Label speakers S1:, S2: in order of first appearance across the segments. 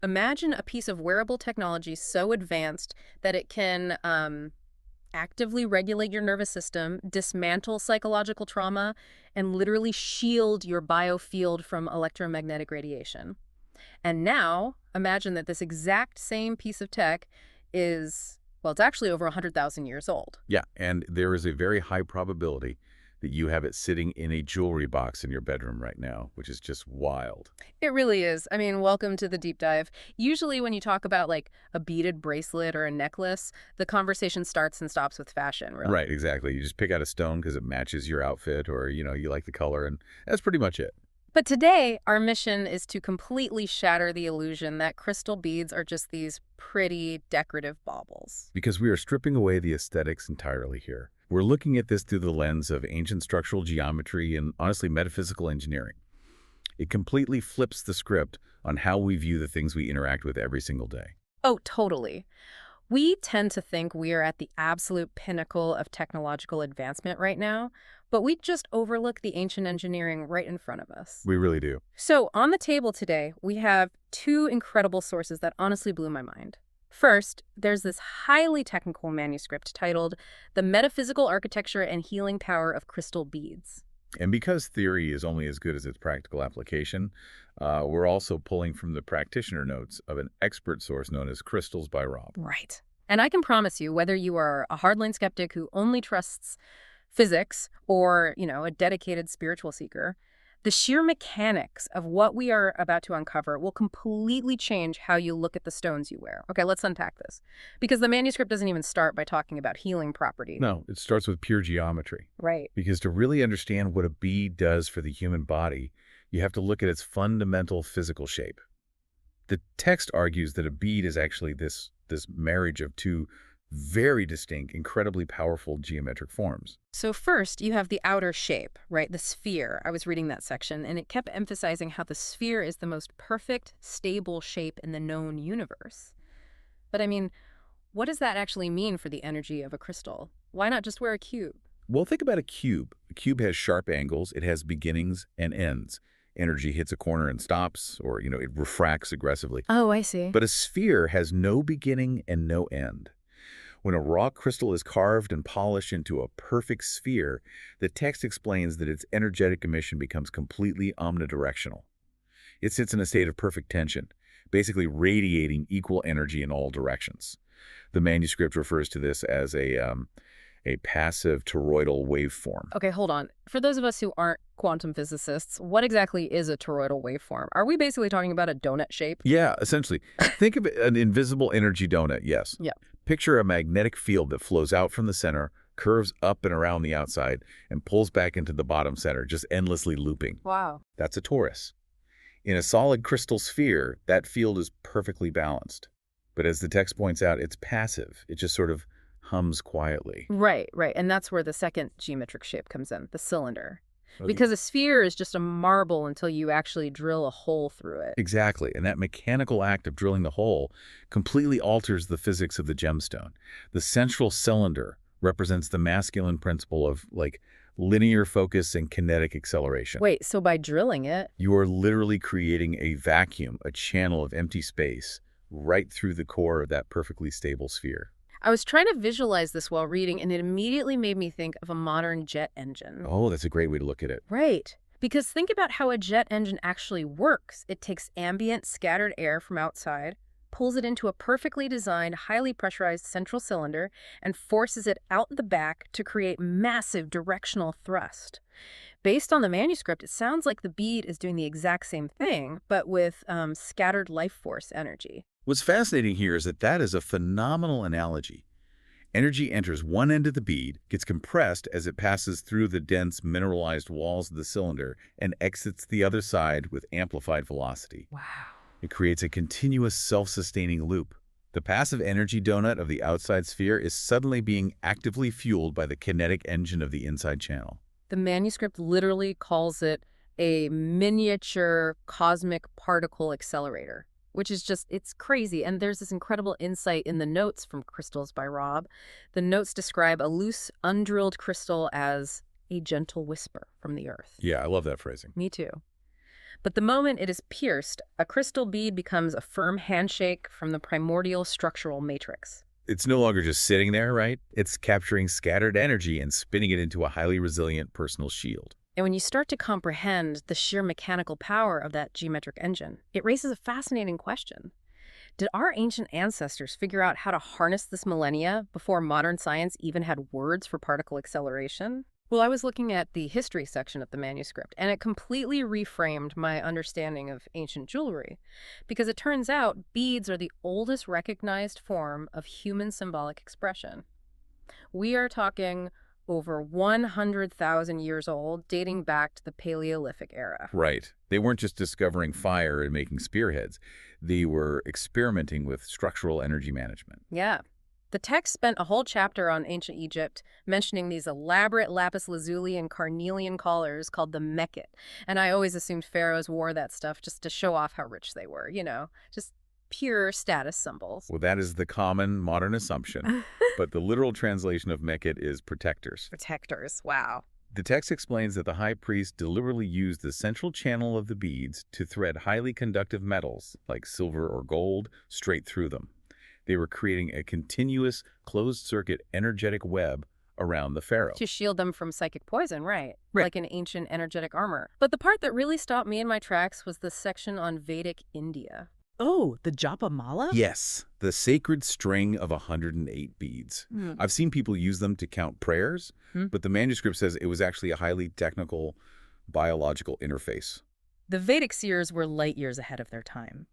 S1: Imagine a piece of wearable technology so advanced that it can actively regulate your nervous system, dismantle psychological trauma, and literally shield your biofield from electromagnetic radiation. And now, imagine that this exact same piece of tech is, well, it's actually over 100,000 years old.
S2: Yeah, and there is a very high probability that you have it sitting in a jewelry box in your bedroom right now, which is just wild.
S1: It really is. I mean, welcome to the deep dive. Usually when you talk about like a beaded bracelet or a necklace, the conversation starts and stops with fashion, really.
S2: Right, exactly. You just pick out a stone because it matches your outfit or, you like the color, and that's pretty much it.
S1: But today, our mission is to completely shatter the illusion that crystal beads are just these pretty decorative baubles.
S2: Because we are stripping away the aesthetics entirely here. We're looking at this through the lens of ancient structural geometry and, honestly, metaphysical engineering. It completely flips the script on how we view the things we interact with every single day.
S1: Oh, totally. We tend to think we are at the absolute pinnacle of technological advancement right now, but we just overlook the ancient engineering right in front of us.
S2: We really do.
S1: So on the table today, we have two incredible sources that honestly blew my mind. First, there's this highly technical manuscript titled The Metaphysical Architecture and Healing Power of Crystal Beads.
S2: And because theory is only as good as its practical application, we're also pulling from the practitioner notes of an expert source known as Crystals by Rob.
S1: Right. And I can promise you, whether you are a hardline skeptic who only trusts physics or, a dedicated spiritual seeker, the sheer mechanics of what we are about to uncover will completely change how you look at the stones you wear. Okay, let's unpack this. Because the manuscript doesn't even start by talking about healing properties.
S2: No, it starts with pure geometry.
S1: Right.
S2: Because to really understand what a bead does for the human body, you have to look at its fundamental physical shape. The text argues that a bead is actually this marriage of two very distinct, incredibly powerful geometric forms.
S1: So first, you have the outer shape, right? The sphere. I was reading that section, and it kept emphasizing how the sphere is the most perfect, stable shape in the known universe. But I mean, what does that actually mean for the energy of a crystal? Why not just wear a cube?
S2: Well, think about a cube. A cube has sharp angles. It has beginnings and ends. Energy hits a corner and stops, or, it refracts aggressively.
S1: Oh, I see.
S2: But a sphere has no beginning and no end. When a raw crystal is carved and polished into a perfect sphere, the text explains that its energetic emission becomes completely omnidirectional. It sits in a state of perfect tension, basically radiating equal energy in all directions. The manuscript refers to this as a passive toroidal waveform.
S1: Okay, hold on. For those of us who aren't quantum physicists, what exactly is a toroidal waveform? Are we basically talking about a donut shape?
S2: Yeah, essentially. Think of it, an invisible energy donut, yes.
S1: Yeah.
S2: Picture a magnetic field that flows out from the center, curves up and around the outside, and pulls back into the bottom center, just endlessly looping.
S1: Wow.
S2: That's a torus. In a solid crystal sphere, that field is perfectly balanced. But as the text points out, it's passive. It just sort of hums quietly.
S1: Right. And that's where the second geometric shape comes in, the cylinder. Because a sphere is just a marble until you actually drill a hole through it.
S2: Exactly. And that mechanical act of drilling the hole completely alters the physics of the gemstone. The central cylinder represents the masculine principle of, linear focus and kinetic acceleration.
S1: Wait, so by drilling it...
S2: You are literally creating a vacuum, a channel of empty space, right through the core of that perfectly stable sphere.
S1: I was trying to visualize this while reading, and it immediately made me think of a modern jet engine.
S2: Oh, that's a great way to look at it.
S1: Right. Because think about how a jet engine actually works. It takes ambient, scattered air from outside, pulls it into a perfectly designed, highly pressurized central cylinder, and forces it out the back to create massive directional thrust. Based on the manuscript, it sounds like the bead is doing the exact same thing, but with scattered life force energy.
S2: What's fascinating here is that is a phenomenal analogy. Energy enters one end of the bead, gets compressed as it passes through the dense mineralized walls of the cylinder, and exits the other side with amplified velocity.
S1: Wow.
S2: It creates a continuous self-sustaining loop. The passive energy donut of the outside sphere is suddenly being actively fueled by the kinetic engine of the inside channel.
S1: The manuscript literally calls it a miniature cosmic particle accelerator, which is just, it's crazy. And there's this incredible insight in the notes from Crystals by Rob. The notes describe a loose, undrilled crystal as a gentle whisper from the earth.
S2: Yeah, I love that phrasing.
S1: Me too. But the moment it is pierced, a crystal bead becomes a firm handshake from the primordial structural matrix.
S2: It's no longer just sitting there, right? It's capturing scattered energy and spinning it into a highly resilient personal shield.
S1: And when you start to comprehend the sheer mechanical power of that geometric engine, it raises a fascinating question. Did our ancient ancestors figure out how to harness this millennia before modern science even had words for particle acceleration? Well, I was looking at the history section of the manuscript, and it completely reframed my understanding of ancient jewelry. Because it turns out beads are the oldest recognized form of human symbolic expression. We are talking over 100,000 years old, dating back to the Paleolithic era.
S2: Right. They weren't just discovering fire and making spearheads. They were experimenting with structural energy management.
S1: Yeah. The text spent a whole chapter on ancient Egypt, mentioning these elaborate lapis lazuli and carnelian collars called the mekhet. And I always assumed pharaohs wore that stuff just to show off how rich they were, just pure status symbols.
S2: Well, that is the common modern assumption, but the literal translation of Mekhet is protectors.
S1: Protectors, wow.
S2: The text explains that the high priest deliberately used the central channel of the beads to thread highly conductive metals, like silver or gold, straight through them. They were creating a continuous, closed-circuit energetic web around the pharaoh.
S1: To shield them from psychic poison, right?
S2: Right.
S1: Like an ancient energetic armor. But the part that really stopped me in my tracks was the section on Vedic India.
S3: Oh, the Japa Mala?
S2: Yes, the sacred string of 108 beads. I've seen people use them to count prayers, but the manuscript says it was actually a highly technical biological interface.
S1: The Vedic seers were light years ahead of their time.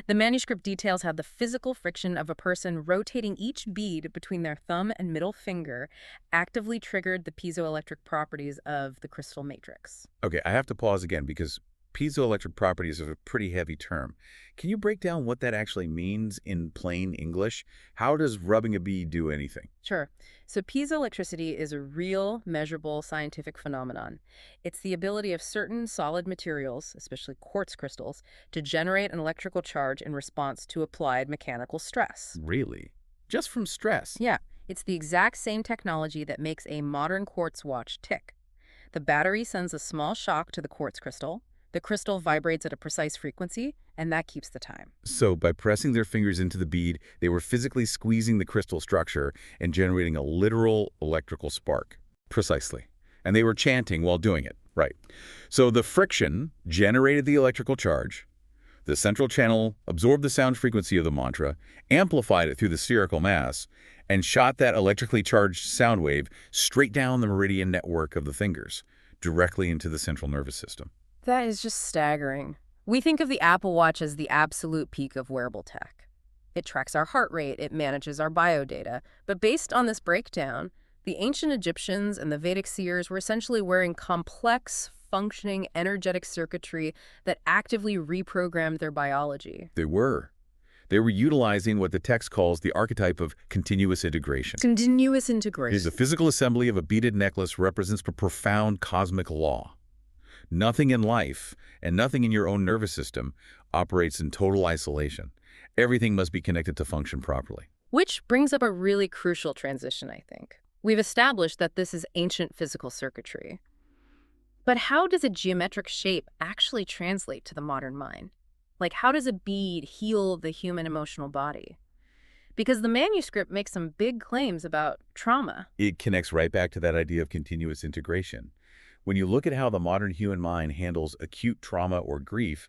S1: The manuscript details how the physical friction of a person rotating each bead between their thumb and middle finger actively triggered the piezoelectric properties of the crystal matrix.
S2: Okay, I have to pause again because piezoelectric properties are a pretty heavy term. Can you break down what that actually means in plain English? How does rubbing a bead do anything?
S1: Sure. So piezoelectricity is a real, measurable scientific phenomenon. It's the ability of certain solid materials, especially quartz crystals, to generate an electrical charge in response to applied mechanical stress.
S2: Really? Just from stress?
S1: Yeah, it's the exact same technology that makes a modern quartz watch tick. The battery sends a small shock to the quartz crystal. The crystal vibrates at a precise frequency, and that keeps the time.
S2: So by pressing their fingers into the bead, they were physically squeezing the crystal structure and generating a literal electrical spark. Precisely. And they were chanting while doing it. Right. So the friction generated the electrical charge. The central channel absorbed the sound frequency of the mantra, amplified it through the spherical mass, and shot that electrically charged sound wave straight down the meridian network of the fingers, directly into the central nervous system.
S1: That is just staggering. We think of the Apple Watch as the absolute peak of wearable tech. It tracks our heart rate, it manages our biodata. But based on this breakdown, the ancient Egyptians and the Vedic seers were essentially wearing complex, functioning, energetic circuitry that actively reprogrammed their biology.
S2: They were. They were utilizing what the text calls the archetype of continuous integration.
S1: Continuous integration.
S2: The physical assembly of a beaded necklace represents a profound cosmic law. Nothing in life, and nothing in your own nervous system, operates in total isolation. Everything must be connected to function properly.
S1: Which brings up a really crucial transition, I think. We've established that this is ancient physical circuitry. But how does a geometric shape actually translate to the modern mind? Like, how does a bead heal the human emotional body? Because the manuscript makes some big claims about trauma.
S2: It connects right back to that idea of continuous integration. When you look at how the modern human mind handles acute trauma or grief,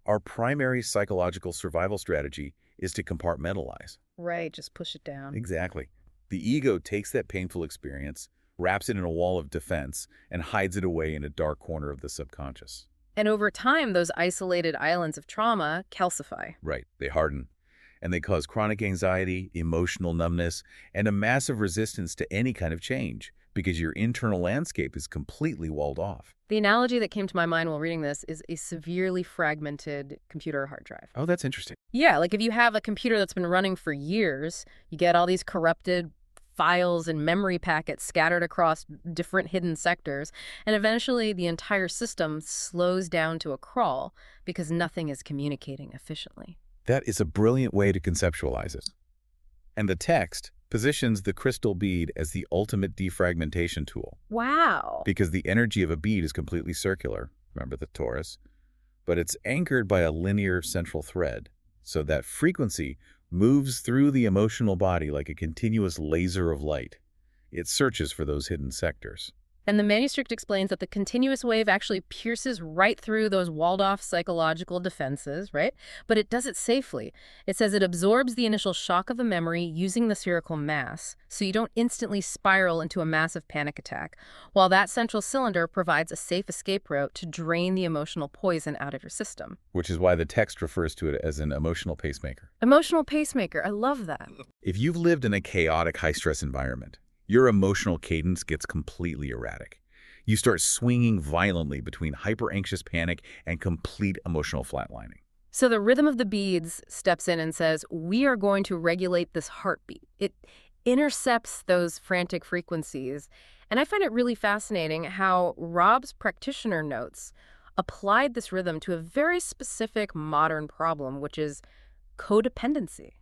S2: our primary psychological survival strategy is to compartmentalize.
S1: Right, just push it down.
S2: Exactly. The ego takes that painful experience, wraps it in a wall of defense, and hides it away in a dark corner of the subconscious.
S1: And over time, those isolated islands of trauma calcify.
S2: Right. They harden. And they cause chronic anxiety, emotional numbness, and a massive resistance to any kind of change, because your internal landscape is completely walled off.
S1: The analogy that came to my mind while reading this is a severely fragmented computer hard drive.
S2: Oh, that's interesting.
S1: Yeah, like if you have a computer that's been running for years, you get all these corrupted files and memory packets scattered across different hidden sectors, and eventually the entire system slows down to a crawl because nothing is communicating efficiently.
S2: That is a brilliant way to conceptualize it. And the text positions the crystal bead as the ultimate defragmentation tool.
S1: Wow.
S2: Because the energy of a bead is completely circular. Remember the torus? but it's anchored by a linear central thread, so that frequency moves through the emotional body like a continuous laser of light. It searches for those hidden sectors.
S1: And the manuscript explains that the continuous wave actually pierces right through those walled-off psychological defenses, right? But it does it safely. It says it absorbs the initial shock of the memory using the spherical mass, so you don't instantly spiral into a massive panic attack, while that central cylinder provides a safe escape route to drain the emotional poison out of your system.
S2: Which is why the text refers to it as an emotional pacemaker.
S1: Emotional pacemaker, I love that.
S2: If you've lived in a chaotic, high-stress environment, your emotional cadence gets completely erratic. You start swinging violently between hyper-anxious panic and complete emotional flatlining.
S1: So the rhythm of the beads steps in and says, we are going to regulate this heartbeat. It intercepts those frantic frequencies. And I find it really fascinating how Rob's practitioner notes applied this rhythm to a very specific modern problem, which is codependency.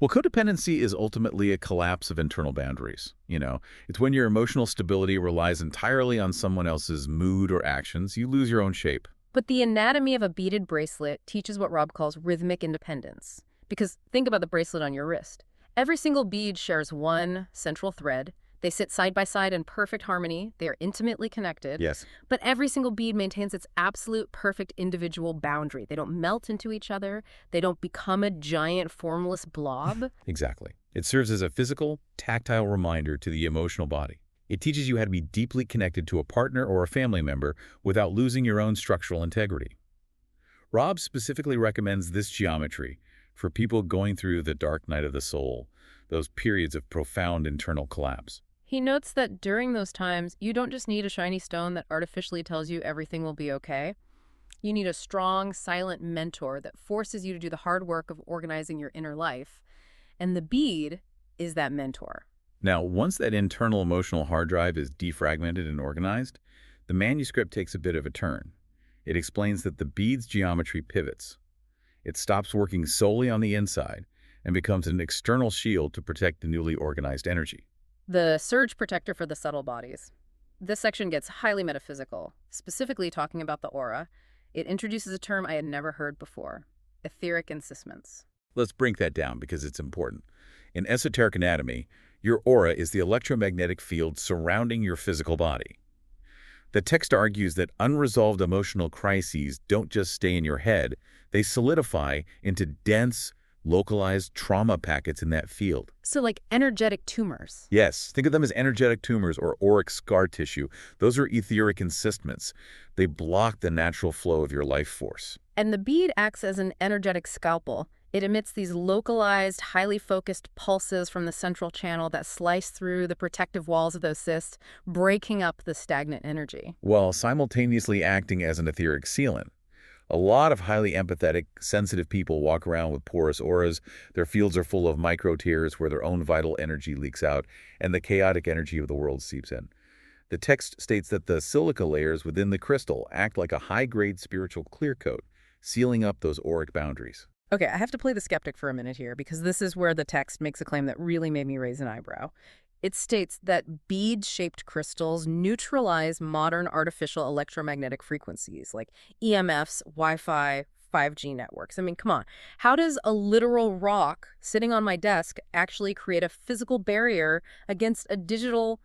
S2: Well, codependency is ultimately a collapse of internal boundaries. It's when your emotional stability relies entirely on someone else's mood or actions, you lose your own shape.
S1: But the anatomy of a beaded bracelet teaches what Rob calls rhythmic independence. Because think about the bracelet on your wrist. Every single bead shares one central thread. They sit side by side in perfect harmony. They are intimately connected.
S2: Yes.
S1: But every single bead maintains its absolute perfect individual boundary. They don't melt into each other. They don't become a giant formless blob.
S2: Exactly. It serves as a physical, tactile reminder to the emotional body. It teaches you how to be deeply connected to a partner or a family member without losing your own structural integrity. Rob specifically recommends this geometry for people going through the dark night of the soul, those periods of profound internal collapse.
S1: He notes that during those times, you don't just need a shiny stone that artificially tells you everything will be okay. You need a strong, silent mentor that forces you to do the hard work of organizing your inner life. And the bead is that mentor.
S2: Now, once that internal emotional hard drive is defragmented and organized, the manuscript takes a bit of a turn. It explains that the bead's geometry pivots. It stops working solely on the inside and becomes an external shield to protect the newly organized energy.
S1: The surge protector for the subtle bodies. This section gets highly metaphysical, specifically talking about the aura. It introduces a term I had never heard before, etheric encysments.
S2: Let's break that down because it's important. In esoteric anatomy, your aura is the electromagnetic field surrounding your physical body. The text argues that unresolved emotional crises don't just stay in your head, they solidify into dense, localized trauma packets in that field.
S1: So like energetic tumors.
S2: Yes, think of them as energetic tumors or auric scar tissue. Those are etheric encystments. They block the natural flow of your life force.
S1: And the bead acts as an energetic scalpel. It emits these localized, highly focused pulses from the central channel that slice through the protective walls of those cysts, breaking up the stagnant energy.
S2: While simultaneously acting as an etheric sealant. A lot of highly empathetic, sensitive people walk around with porous auras. Their fields are full of micro-tears where their own vital energy leaks out and the chaotic energy of the world seeps in. The text states that the silica layers within the crystal act like a high-grade spiritual clear coat, sealing up those auric boundaries.
S1: Okay, I have to play the skeptic for a minute here because this is where the text makes a claim that really made me raise an eyebrow. It states that bead-shaped crystals neutralize modern artificial electromagnetic frequencies like EMFs, Wi-Fi, 5G networks. I mean, come on. How does a literal rock sitting on my desk actually create a physical barrier against a digital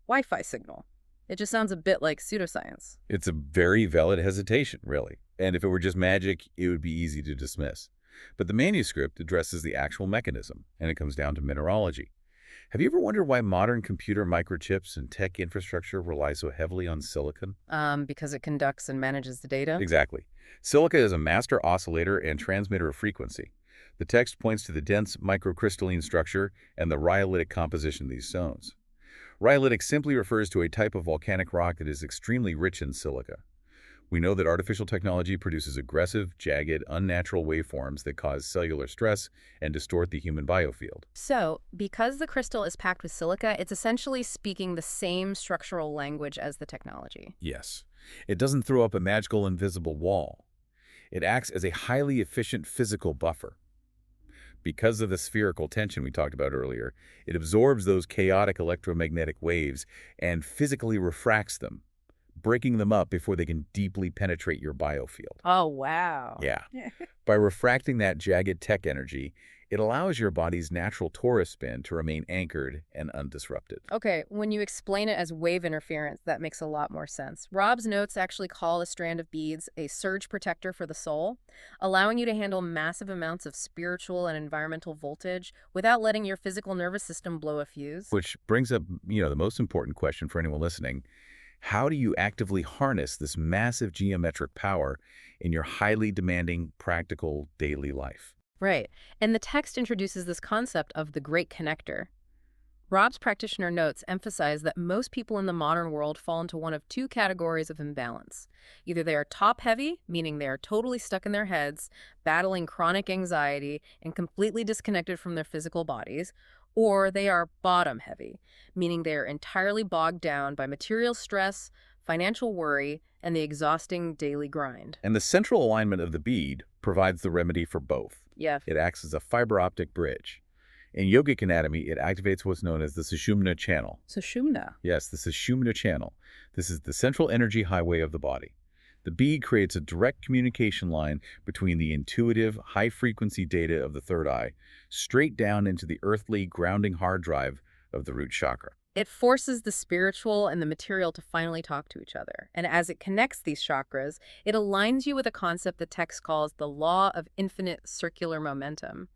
S1: Wi-Fi signal? It just sounds a bit like pseudoscience.
S2: It's a very valid hesitation, really. And if it were just magic, it would be easy to dismiss. But the manuscript addresses the actual mechanism, and it comes down to mineralogy. Have you ever wondered why modern computer microchips and tech infrastructure rely so heavily on silicon?
S1: Because it conducts and manages the data?
S2: Exactly. Silica is a master oscillator and transmitter of frequency. The text points to the dense microcrystalline structure and the rhyolitic composition of these stones. Rhyolitic simply refers to a type of volcanic rock that is extremely rich in silica. We know that artificial technology produces aggressive, jagged, unnatural waveforms that cause cellular stress and distort the human biofield.
S1: So, because the crystal is packed with silica, it's essentially speaking the same structural language as the technology.
S2: Yes. It doesn't throw up a magical invisible wall. It acts as a highly efficient physical buffer. Because of the spherical tension we talked about earlier, it absorbs those chaotic electromagnetic waves and physically refracts them, breaking them up before they can deeply penetrate your biofield.
S1: Oh, wow.
S2: Yeah. By refracting that jagged tech energy, it allows your body's natural torus spin to remain anchored and undisrupted.
S1: Okay, when you explain it as wave interference, that makes a lot more sense. Rob's notes actually call a strand of beads a surge protector for the soul, allowing you to handle massive amounts of spiritual and environmental voltage without letting your physical nervous system blow a fuse.
S2: Which brings up, the most important question for anyone listening. How do you actively harness this massive geometric power in your highly demanding, practical daily life?
S1: Right, and the text introduces this concept of the great connector. Rob's practitioner notes emphasize that most people in the modern world fall into one of two categories of imbalance. Either they are top-heavy, meaning they are totally stuck in their heads, battling chronic anxiety, and completely disconnected from their physical bodies, or they are bottom-heavy, meaning they are entirely bogged down by material stress, financial worry, and the exhausting daily grind.
S2: And the central alignment of the bead provides the remedy for both.
S1: Yeah.
S2: It acts as a fiber optic bridge. In yogic anatomy, it activates what's known as the Sushumna channel.
S1: Sushumna.
S2: Yes, the Sushumna channel. This is the central energy highway of the body. The bead creates a direct communication line between the intuitive, high-frequency data of the third eye straight down into the earthly, grounding hard drive of the root chakra.
S1: It forces the spiritual and the material to finally talk to each other. And as it connects these chakras, it aligns you with a concept the text calls the law of infinite circular momentum.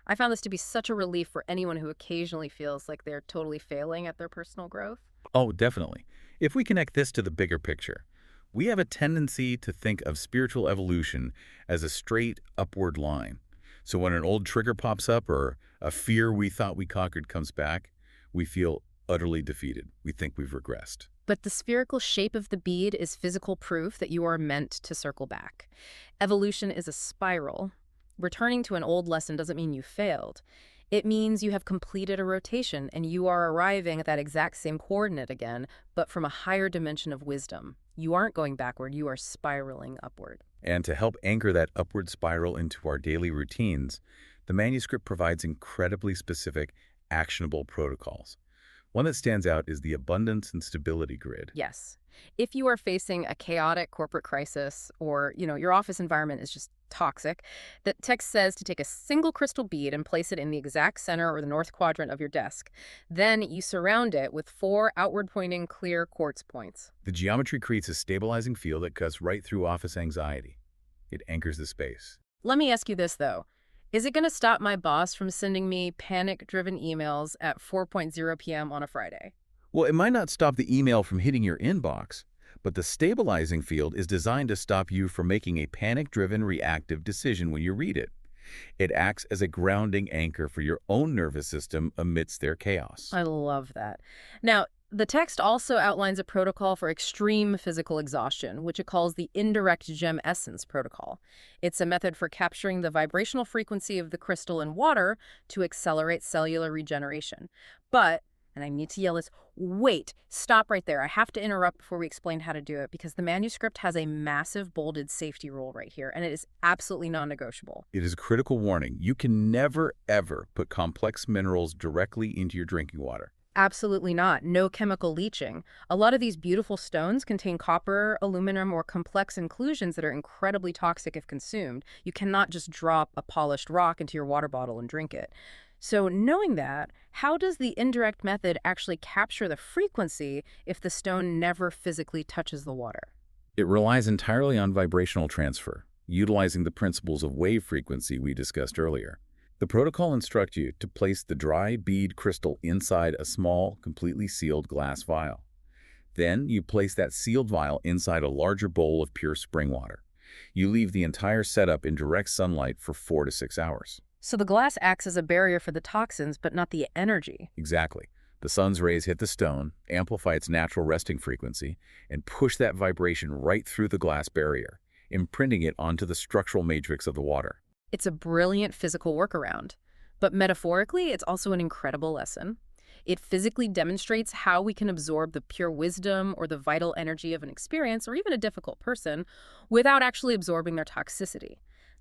S1: I found this to be such a relief for anyone who occasionally feels like they're totally failing at their personal growth.
S2: Oh, definitely. If we connect this to the bigger picture, we have a tendency to think of spiritual evolution as a straight upward line. So when an old trigger pops up or a fear we thought we conquered comes back, we feel utterly defeated. We think we've regressed.
S1: But the spherical shape of the bead is physical proof that you are meant to circle back. Evolution is a spiral. Returning to an old lesson doesn't mean you failed. It means you have completed a rotation and you are arriving at that exact same coordinate again, but from a higher dimension of wisdom. You aren't going backward, you are spiraling upward.
S2: And to help anchor that upward spiral into our daily routines, the manuscript provides incredibly specific, actionable protocols. One that stands out is the abundance and stability grid.
S1: Yes. If you are facing a chaotic corporate crisis or, your office environment is just toxic, the text says to take a single crystal bead and place it in the exact center or the north quadrant of your desk. Then you surround it with 4 outward-pointing clear quartz points.
S2: The geometry creates a stabilizing field that cuts right through office anxiety. It anchors the space.
S1: Let me ask you this, though. Is it going to stop my boss from sending me panic-driven emails at 4:00 p.m. on a Friday?
S2: Well, it might not stop the email from hitting your inbox, but the stabilizing field is designed to stop you from making a panic-driven reactive decision when you read it. It acts as a grounding anchor for your own nervous system amidst their chaos.
S1: I love that. Now, the text also outlines a protocol for extreme physical exhaustion, which it calls the indirect gem essence protocol. It's a method for capturing the vibrational frequency of the crystal in water to accelerate cellular regeneration. But, and I need to yell this, wait, stop right there. I have to interrupt before we explain how to do it because the manuscript has a massive bolded safety rule right here, and it is absolutely non-negotiable.
S2: It is a critical warning. You can never, ever put complex minerals directly into your drinking water.
S1: Absolutely not. No chemical leaching. A lot of these beautiful stones contain copper, aluminum, or complex inclusions that are incredibly toxic if consumed. You cannot just drop a polished rock into your water bottle and drink it. So knowing that, how does the indirect method actually capture the frequency if the stone never physically touches the water?
S2: It relies entirely on vibrational transfer, utilizing the principles of wave frequency we discussed earlier. The protocol instructs you to place the dry bead crystal inside a small, completely sealed glass vial. Then you place that sealed vial inside a larger bowl of pure spring water. You leave the entire setup in direct sunlight for 4 to 6 hours.
S1: So the glass acts as a barrier for the toxins, but not the energy.
S2: Exactly. The sun's rays hit the stone, amplify its natural resting frequency, and push that vibration right through the glass barrier, imprinting it onto the structural matrix of the water.
S1: It's a brilliant physical workaround, but metaphorically, it's also an incredible lesson. It physically demonstrates how we can absorb the pure wisdom or the vital energy of an experience or even a difficult person without actually absorbing their toxicity.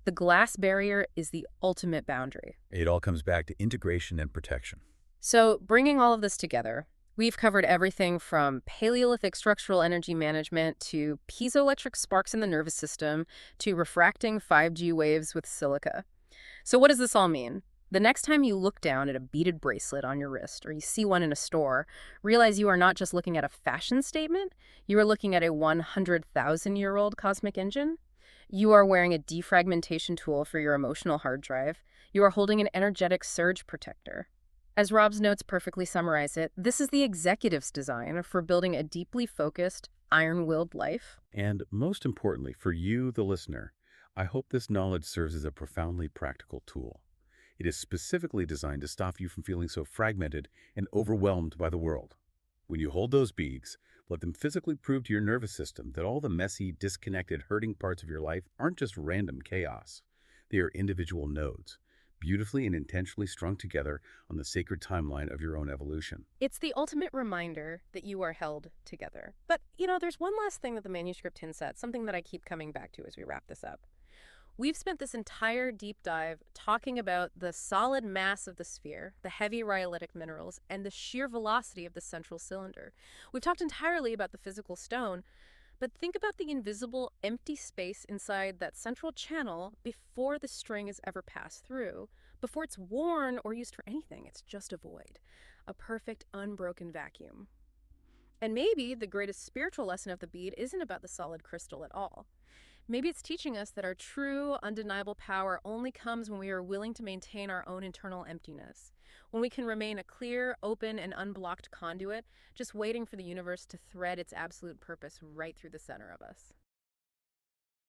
S1: The glass barrier is the ultimate boundary.
S2: It all comes back to integration and protection.
S1: So, bringing all of this together, We've covered everything from Paleolithic structural energy management to piezoelectric sparks in the nervous system to refracting 5G waves with silica. So, what does this all mean? The next time you look down at a beaded bracelet on your wrist or you see one in a store, realize you are not just looking at a fashion statement, you are looking at a 100,000-year-old cosmic engine. You are wearing a defragmentation tool for your emotional hard drive. You are holding an energetic surge protector. As Rob's notes perfectly summarize it, this is the executive's design for building a deeply focused, iron-willed life.
S4: And most importantly, for you, the listener, I hope this knowledge serves as a profoundly practical tool. It is specifically designed to stop you from feeling so fragmented and overwhelmed by the world. When you hold those beads, let them physically prove to your nervous system that all the messy, disconnected, hurting parts of your life aren't just random chaos. They are individual nodes, beautifully and intentionally strung together on the sacred timeline of your own evolution.
S1: It's the ultimate reminder that you are held together. But, there's one last thing that the manuscript hints at, something that I keep coming back to as we wrap this up. We've spent this entire deep dive talking about the solid mass of the sphere, the heavy rhyolitic minerals, and the sheer velocity of the central cylinder. We've talked entirely about the physical stone, but think about the invisible, empty space inside that central channel before the string is ever passed through. Before it's worn or used for anything, it's just a void, a perfect, unbroken vacuum. And maybe the greatest spiritual lesson of the bead isn't about the solid crystal at all. Maybe it's teaching us that our true, undeniable power only comes when we are willing to maintain our own internal emptiness, when we can remain a clear, open, and unblocked conduit, just waiting for the universe to thread its absolute purpose right through the center of us.